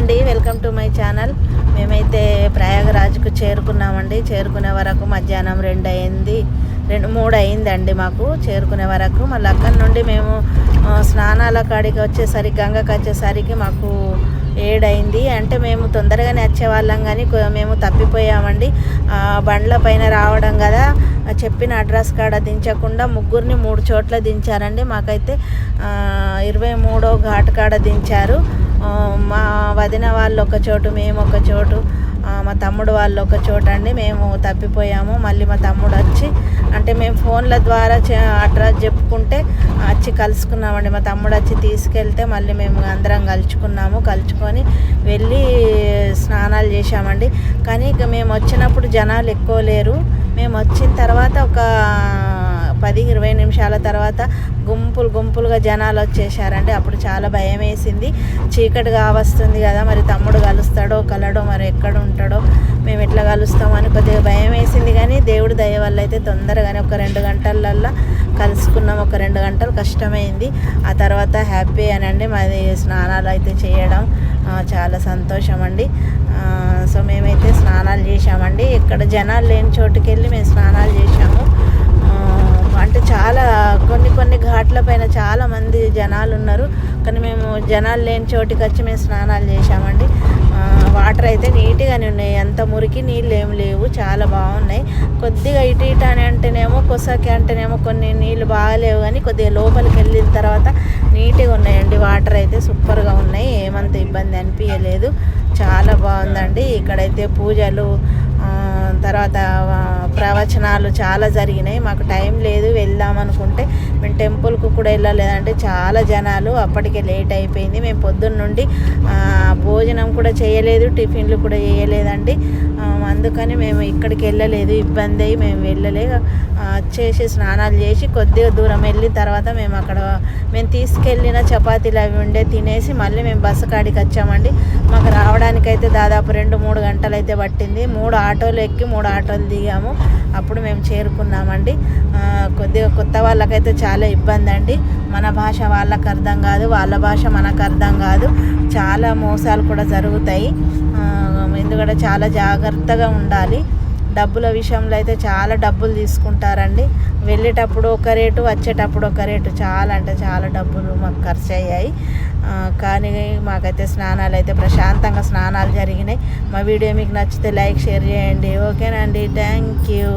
అండి, welcome to my channel. మేమైతే ప్రయాగరాజ్కు చేరుకున్నామండి. చేరుకునే వరకు మధ్యాహ్నం 2 అయింది, 3 అయిందండి మాకు చేరుకునే వరకు. మళ్ళీ అక్కడి నుండి మేము స్నానాల కాడికి వచ్చేసరికి, గంగకి వచ్చేసరికి మాకు 7 అయింది. అంటే మేము తొందరగానే వచ్చేవాళ్ళం కానీ మేము తప్పిపోయామండి. బండ్ల పైన రావడం కదా, చెప్పిన అడ్రస్ కాడ దించకుండా ముగ్గురిని 3 చోట్ల దించారండి. మాకైతే 23వ ఘాట్ కాడ దించారు. మా వదిన వాళ్ళు ఒక చోటు, మేము ఒక చోటు, మా తమ్ముడు వాళ్ళు ఒక చోటు అండి. మేము తప్పిపోయాము. మళ్ళీ మా తమ్ముడు వచ్చి, అంటే మేము ఫోన్ల ద్వారా అడ్రస్ చెప్పుకుంటే వచ్చి కలుసుకున్నామండి. మా తమ్ముడు వచ్చి తీసుకెళ్తే మళ్ళీ మేము అందరం కలుచుకొని వెళ్ళి స్నానాలు చేశామండి. కానీ ఇక మేము వచ్చినప్పుడు జనాలు ఎక్కువ లేరు. మేము వచ్చిన తర్వాత ఒక 10-20 నిమిషాల తర్వాత గుంపులుగా జనాలు వచ్చేసారండి. అప్పుడు చాలా భయం వేసింది. చీకటిగా వస్తుంది కదా, మరి తమ్ముడు కలుస్తాడో కలడో, మరి ఎక్కడ ఉంటాడో, మేము ఎట్లా కలుస్తామని కొద్దిగా భయం వేసింది. కానీ దేవుడి దయ వల్ల అయితే తొందరగానే ఒక 2 గంటలల్లో కలుసుకున్నాం. ఒక 2 గంటలు కష్టమైంది. ఆ తర్వాత హ్యాపీ అనండి మాది స్నానాలు అయితే చేయడం చాలా సంతోషం అండి. సో మేమైతే స్నానాలు చేశామండి. ఇక్కడ జనాలు లేని చోటుకి వెళ్ళి మేము స్నానాలు చేశాము. అంటే చాలా కొన్ని ఘాట్ల పైన చాలామంది జనాలు ఉన్నారు. కానీ మేము జనాలు లేని చోటుకి వచ్చి మేము స్నానాలు చేశామండి. వాటర్ అయితే నీట్గానే ఉన్నాయి, అంత మురికి నీళ్ళు ఏం లేవు, చాలా బాగున్నాయి. కొద్దిగా ఇటు అని అంటేనేమో, కొసకి అంటేనేమో కొన్ని నీళ్ళు బాగాలేవు, కానీ కొద్దిగా లోపలికి వెళ్ళిన తర్వాత నీట్గా ఉన్నాయండి. వాటర్ అయితే సూపర్గా ఉన్నాయి, ఏమంత ఇబ్బంది అనిపించలేదు, చాలా బాగుందండి. ఇక్కడైతే పూజలు, తర్వాత ప్రవచనాలు చాలా జరిగినాయి. మాకు టైం లేదు, వెళ్దాం అనుకుంటే మేము టెంపుల్కు కూడా వెళ్ళలేదంటే చాలా జనాలు. అప్పటికే లేట్ అయిపోయింది. మేము పొద్దున్న నుండి భోజనం కూడా చేయలేదు, టిఫిన్లు కూడా చేయలేదండి. అందుకని మేము ఇక్కడికి వెళ్ళలేదు, ఇబ్బంది అయ్యి మేము వెళ్ళలేదు. వచ్చేసి స్నానాలు చేసి కొద్దిగా దూరం వెళ్ళిన తర్వాత మేము తీసుకెళ్ళిన చపాతీలు అవి ఉండే తినేసి మళ్ళీ మేము బస్సు కాడికి వచ్చామండి. మాకు రావడానికైతే దాదాపు 2-3 గంటలు అయితే పట్టింది. 3 ఆటోలు ఎక్కి 3 ఆటోలు దిగాము, అప్పుడు మేము చేరుకున్నామండి. కొద్దిగా కొత్త వాళ్ళకైతే చాలా ఇబ్బంది అండి. మన భాష వాళ్ళకి అర్థం కాదు, వాళ్ళ భాష మనకు అర్థం కాదు. చాలా మోసాలు కూడా జరుగుతాయి. ఎందుకంటే చాలా జాగ్రత్తగా ఉండాలి. డబ్బుల విషయంలో అయితే చాలా డబ్బులు తీసుకుంటారండి. వెళ్ళేటప్పుడు ఒక రేటు, వచ్చేటప్పుడు ఒక రేటు. చాలా అంటే చాలా డబ్బులు మాకు ఖర్చు అయ్యాయి. కానీ మాకైతే స్నానాలు అయితే ప్రశాంతంగా స్నానాలు జరిగినాయి. మా వీడియో మీకు నచ్చితే లైక్, షేర్ చేయండి. ఓకేనండి, థ్యాంక్ యూ.